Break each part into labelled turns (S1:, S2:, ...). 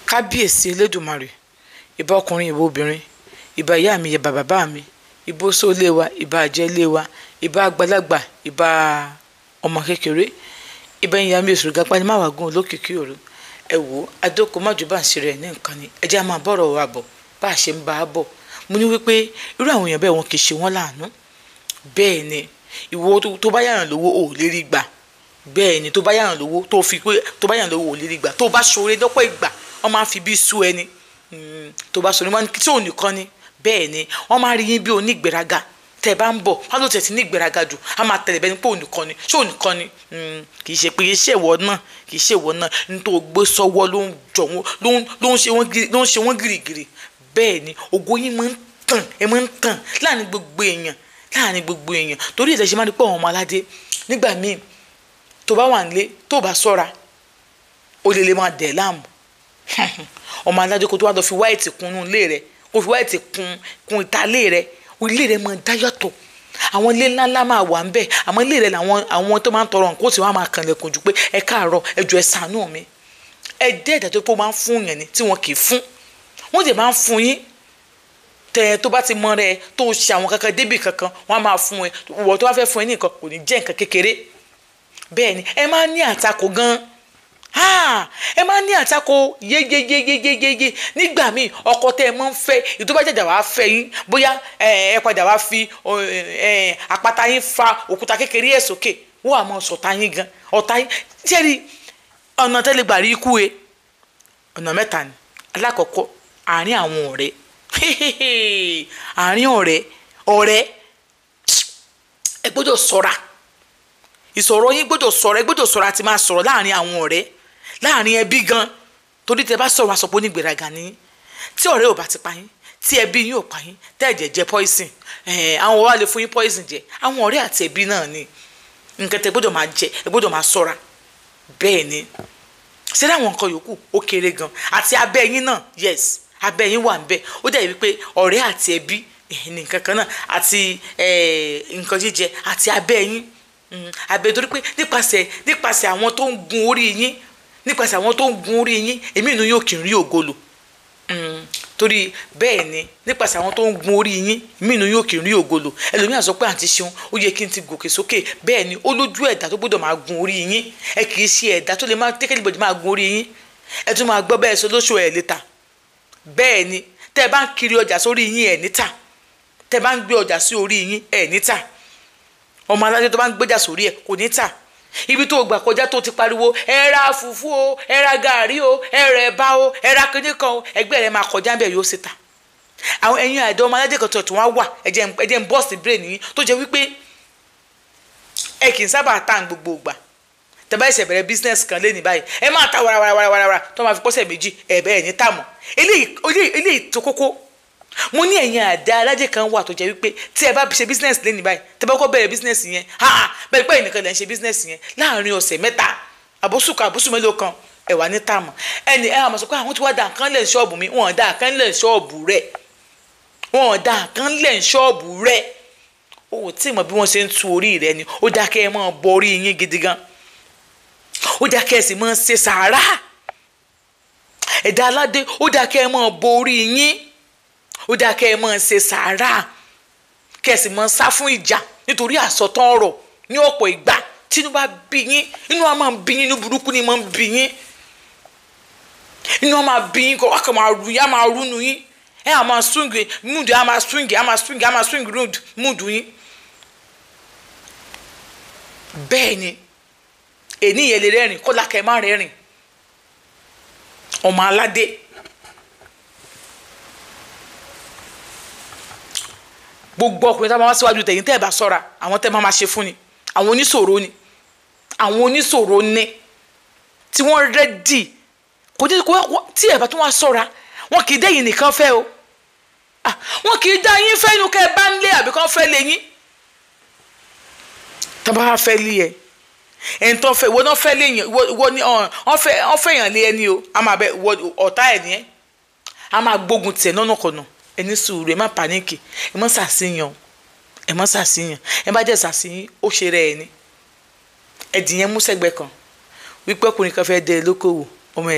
S1: kábíyèsí elédùmarè, ìbà ọkùnrin ìbà obìnrin, ìbà ìyá mi ìbà bàbá mi, ìbà oṣó ilé wa, ìbà àjẹ́ ilé wa, ìbà àgbàlagbà, ìbà ọmọ kékeré, ìbà ìyá mi èṣù gapá ní máwàgún olókìkí òru. Ẹ wò ó, adóko májú bá ń ṣe rẹ̀ ní nǹkan ni, ẹ jẹ́ á máa bọ̀rọ̀ wa bọ̀ bá a ṣe ń bá a bọ̀. Mo ní wípé irú àwọn èèyàn bẹ́ẹ̀ wọn kì í ṣe wọ́n láàánú. Bẹ́ẹ̀ ni ìwọ tó bá yàrán lówó ò lè rí gbà. Bẹ́ẹ̀ ni tó bá yàrán lówó tó fi pé tó bá yàrán lówó ò lè rí gbà. Tó bá ṣoore lọ́pọ̀ ìgbà wọ́n máa ń fi bí sú ẹni. Tó bá ṣoore wọ́n tí ò nìkan ni. Bẹ́ẹ̀ ni wọ́n máa rí yín bí onígbéraga. Tẹ́ bá ń bọ̀ wọ́n ló tẹ̀ sí ní ìgbéraga jù á máa tẹ̀lé bẹ́ẹ̀ ni pé ònìkan ni ṣé ònìkan ni kì í ṣe pé iṣẹ́ ìwọ náà kì í ṣe ìwọ náà nítorí gbé sọ́wọ́ ló ń jọ wọ́n ló ń ṣe wọ́n gìrìgìrì. Bẹ́ẹ̀ ni ògo yín máa ń tàn ẹ máa ń tàn láàrin gbogbo èèyàn torí ìṣẹ̀ṣe máa ń pọ̀ àwọn ọmọ aládé nígbà míì tó bá wà nílé tó bá ṣọ́ra ó lè máa dẹ̀ láàmú ọmọ aládé kó tó wá lọ fi wáìtì kún ilé rẹ kó fi wáìtì kún ìta ilé rẹ ilé rẹ máa dá yàtọ̀ àwọn ilé ńláńlá máa wà ń bẹ àmọ́ ilé rẹ àwọn tó máa ń tọrọ nǹkan ó sì wá máa kànlẹ̀kùn jù pé ẹ káàárọ̀ ẹ jọ̀ọ́ ẹ ṣàánú mi ẹ dẹ́ ẹ̀dá tó pé ó máa ń fún yẹn ni tí wọn kì í fún wọ́n dẹ̀ máa ń fún yín tẹ tó bá ti mọ rẹ tó ṣe àwọn kankan débì kankan wọ́n á máa fún ẹ ìwọ tó bá fẹ́ fún ẹ ní nǹkan kò ní jẹ́ nǹkan kékeré. Bẹ́ẹ̀ ni ẹ máa ní àtakò gan ẹ máa ní àtakò yéyéyéyéyéyé nígbà míì ọkọ tẹ ẹ máa ń fẹ́ ètò bá jàjà wàá fẹ́ yín bóyá ẹ padà wàá fi àpáta yín fa òkúta kékeré ẹ̀ sókè wọ́n á máa sọ̀tá yín gan ọ̀tá yín jẹ́rìí ọ̀nà tẹ́lẹ̀ gbà rí ikú e ọ̀nà mẹ́ta ni alákọ̀ọ́kọ́ àárín àwọn ọ̀rẹ́ àárín ọ̀rẹ́ ẹ gbọ́dọ̀ ṣọ́ra ìsọ̀rọ̀ yín gbọ́dọ̀ ṣọ́ra ẹ gbọ́dọ̀ ṣọ́ra àti máa sọ̀rọ̀ láàárín àwọn ọ̀rẹ́ láàárín ẹbí gan torí tẹ bá sọ̀rọ̀ àsọpọ̀ onígbèraga ní tí ọ̀rẹ́ ò bá ti pa yín tí ẹbí yín ò pa yín tẹ́ ẹ̀jẹ̀ jẹ poison àwọn wà lè fún yín poison jẹ àwọn ọ̀rẹ́ àti ẹbí náà ni nǹkan tẹ gbọ́dọ̀ máa jẹ ẹ gbọ́dọ̀ máa ṣọ́ra. Bẹ́ẹ̀ ni ṣé láwọn nǹkan yòókù ó kéré gan àti abẹ́ yín náà yes abẹ́ yín wà ń bẹ̀ ó dẹ̀ wípé ọ̀rẹ́ àti ẹbí ní nǹkan kan náà àti nǹkan jíjẹ àti abẹ́ yín abẹ́ torí pé nípasẹ̀ àwọn tó ń gun orí yín èmi inú yóò kì í rí ògo lò torí bẹ́ẹ̀ ni nípasẹ̀ àwọn tó ń gun orí yín èmi inú yóò kì í rí ògo lò ẹlòmíràn sọ pé àǹtí ṣeun ó yẹ kí n ti gòkè sókè bẹ́ẹ̀ ni ó lójú ẹ̀dá tó gbọ́dọ̀ máa gun orí yín ẹ kì í ṣe ẹ̀dá tó lè máa tẹ́kẹ̀lì bọ̀dì máa gun orí yín ẹ tún máa gbọ́ bẹ́ẹ̀ sọ lóṣù ẹ̀ létà. Bẹ́ẹ̀ ni tẹ́ ẹ bá ń kiri ọjà sórí yín ẹ̀ níta tẹ́ ẹ bá ń gbé ọjà sí orí yín ẹ̀ níta ọmọ aládé tó bá ń gbéjà sórí ẹ̀ kò níta ibi tó gbà kọjá tó ti pariwo ẹ ra fùfú o ẹ ra gàrí o ẹ ra ẹ̀bà o ẹ ra kinní kan o ẹgbẹ́ rẹ máa kọjá bẹ́ẹ̀ yóò ṣe ta àwọn ẹ̀yin àìdọ́ ọmọ aládé kan tó wá wà ẹ̀jẹ̀ ń bọ́ọ̀sì brain yín tó jẹ́ wípé ẹ kì í sábà tà ń gbogbo ìgbà tẹ́ bá ẹsẹ̀ bẹ̀rẹ̀ business kan lé ní báyìí ẹ máa ta wàràwàràwàrà tó máa fi pọ́sẹ̀ méjì ẹ̀bẹ̀ ẹ̀ ní tà mọ́ eléyìí tó kókó mo ní ẹ̀yin àdá alájẹ kan wà tó jẹ́ wípé tí ẹ bá ṣe business lé ní báyìí tẹ́ bá kọ́ bẹ̀rẹ̀ business yẹn bẹ́ẹ̀ pẹ́ ẹnìkan lẹ́ ń ṣe business yẹn láàrin ọ̀sẹ̀ mẹ́ta àbúṣù mélòó kan ẹ̀ wà ní tà mọ́ ẹni ẹ̀ àmọ̀ sọ pé àwọn tí wàá dà nǹkan lẹ̀ ṣọ́ọ̀bù mi wọ́n dà nǹkan lẹ̀ ṣọ́ọ̀bù rẹ̀ o tí mọ̀ bí wọ́n ṣe ń tu orí rẹ ni ó dákẹ́ ẹ máa bọ orí yín gidi gan ó dákẹ́ ẹ sì máa ṣe sàárà ẹ̀dá aládé ó dákẹ́ ẹ máa bọ orí yín ó dákẹ́ ẹ máa ṣe sàárà kẹ́ ẹ sì máa sá fún ìjà nítorí àsọtán ọ̀rọ̀ ní ọ̀pọ̀ ìgbà tínú bá bí yín inú wa máa ń bí yín inú burúkú ni máa ń bí yín inú wa máa bí yín kọ́ wákàtí máa rú yín á máa rúnu yín ẹ á máa swing mood á máa swing mood yín. Bẹ́ẹ̀ ni ènìyàn lè rẹ́rìn kó lákẹ́ má rẹ́rìn ọmọ aládé gbogbo ọkùnrin tá a máa wá síwájú tẹ̀yìn tẹ́ ẹ̀ bá sọ́ra àwọn tẹ́ ẹ máa ṣe fún ni àwọn oníṣòro ni tí wọ́n rẹ́dì kò tí ẹ̀ bá tún wá sọ́ra wọn kì í dẹ́yìn nìkan fẹ́ o wọn kì í dá yín fẹ́ inú kẹ́ ẹ bá ń lé àbí kán fẹ́ lé yín tó bá fẹ́ lé ẹ ẹni tó fẹ́ ìwọ náà fẹ́ lé yẹn ìwọ ni wọ́n fẹ́ yàn lé ẹni o a máa bẹ ọ̀tá ẹ̀ ní ẹ́ a máa gbógun tiẹ̀ lọ́nà kọ̀nà ẹni sùúrù ẹ má pàníkì ẹ má ṣàṣìyàn ẹ bá jẹ́ ṣàṣìyàn ó ṣe rẹ̀ ẹ ní ẹ̀dìyẹn mú sẹ́gbẹ́ kan wípé ọkùnrin kan fẹ́ dẹ lókòwò ọmọ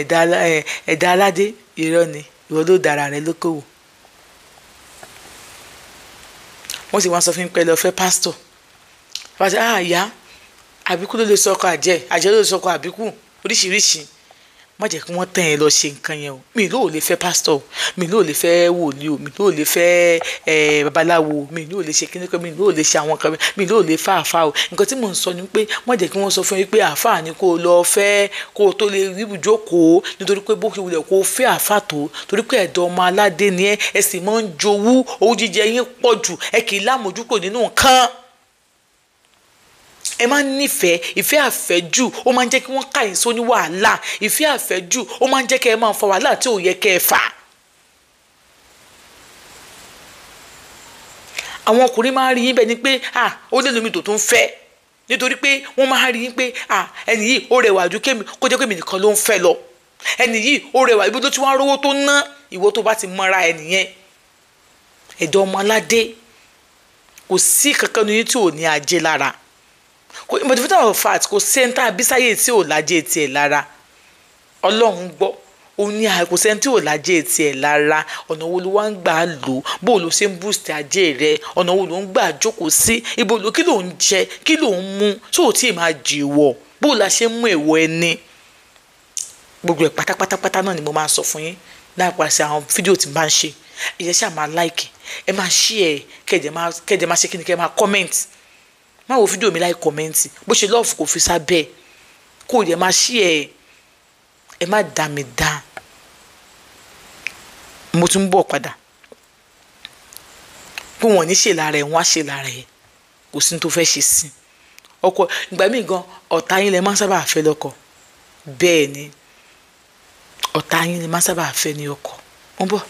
S1: ẹ̀dá aládé irọ́ ni ìwọ ló dára rẹ lókòwò. wọ́n sì wá sọ fún mi pé lọ fẹ́ pásítọ̀ wọ́n sọ ìyá àbíkú ló lè sọkọ àjẹ́ ló lè sọkọ àbíkú oríṣiríṣi. má jẹ́ kí wọ́n tẹ̀ ẹ́ lọ ṣe nǹkan yẹn o. mi ló lè fẹ́ pásítọ̀ o, mi ló lè fẹ́ wòlíì o, mi ló lè fẹ́ babaláwo o, mi ló lè ṣe kíní kan, mi ló lè ṣe àwọn kan, mi ló lè fẹ́ àáfà o. nǹkan tí mò ń sọ ni pé má jẹ́ kí wọ́n sọ fún yín pé àáfà ni kó o lọ fẹ́ kó o tó lè rí ibùjókòó nítorí pé bó ṣe wulẹ̀ kó o fẹ́ àáfà tó torí pé ẹ̀dọ̀ ọmọ aládé ni ẹ sì máa ń jowú owó jíjẹ yín pọ̀ jù ẹ kì í lámójúkò nínú nǹkan. ẹ máa ń nífẹ̀ẹ́ ìfẹ́ àfẹ́jù ó máa ń jẹ́ kí wọ́n ká yín sóní wàhálà ìfẹ́ àfẹ́jù ó máa ń jẹ́ kí ẹ máa fa wàhálà tí ò yẹ kẹ́ ẹ fà. àwọn ọkùnrin máa ń rí yín bẹ́ẹ̀ ni pé ó lè lómi tó tún fẹ́ nítorí pé wọ́n máa ń rí yín pé ẹni yìí ó rẹwà ju kémi kó jẹ́ kémi nìkan ló ń fẹ́ lọ ẹni yìí ó rẹwà ibi tó ti wá rówó tó ná ìwọ tó bá ti mọ́ra ẹ nìyẹn. ẹ̀dọ̀ ọmọ aládé kò sí kankan ní tí ò ní ajé lára but the matter of fact kò sẹ́ńtà àbísáyé tí ò lájẹ́ tiẹ̀ lára ọlọ́run gbọ́ òun ní kò sẹ́ńtà tí ò lájẹ́ tiẹ̀ lára ọ̀nà wo ló wá ń gbà lò bó ló ṣe ń boost ajé rẹ ọ̀nà wo ló ń gbà jókòó sí ibo ló kí ló ń jẹ kí ló ń mú tí ò tí ì máa jèwọ̀ bó la ṣe ń mú èèwọ̀ ẹni gbogbo ẹ̀ pátápátá náà ni mo máa ń sọ fún yín láìpàṣẹ àwọn fídíò tí n bá ń ṣe ẹ jẹ́ ṣáà máa like ẹ máa share kẹ́ẹ̀dẹ̀ máa ṣe kí ni kẹ́ máa comment má wo fídíò mi láì kọ́mẹ́ǹtì bó ṣe lọ́ọ̀fù kò fi sábẹ́ kó o yẹ máa ṣí ẹ má dá mi dá mo tún bọ̀ padà pé wọ́n ní ṣe lára ẹ̀ wọ́n á ṣe lára ẹ̀ kò sí ní tó fẹ́ ṣe sí ọkọ ìgbà míì gan ọ̀tá yín lẹ máa ń sábà fẹ́ lọ́kọ bẹ́ẹ̀ ni ọ̀tá yín lẹ máa ń sábà fẹ́ ní ọkọ wọ́n bọ̀.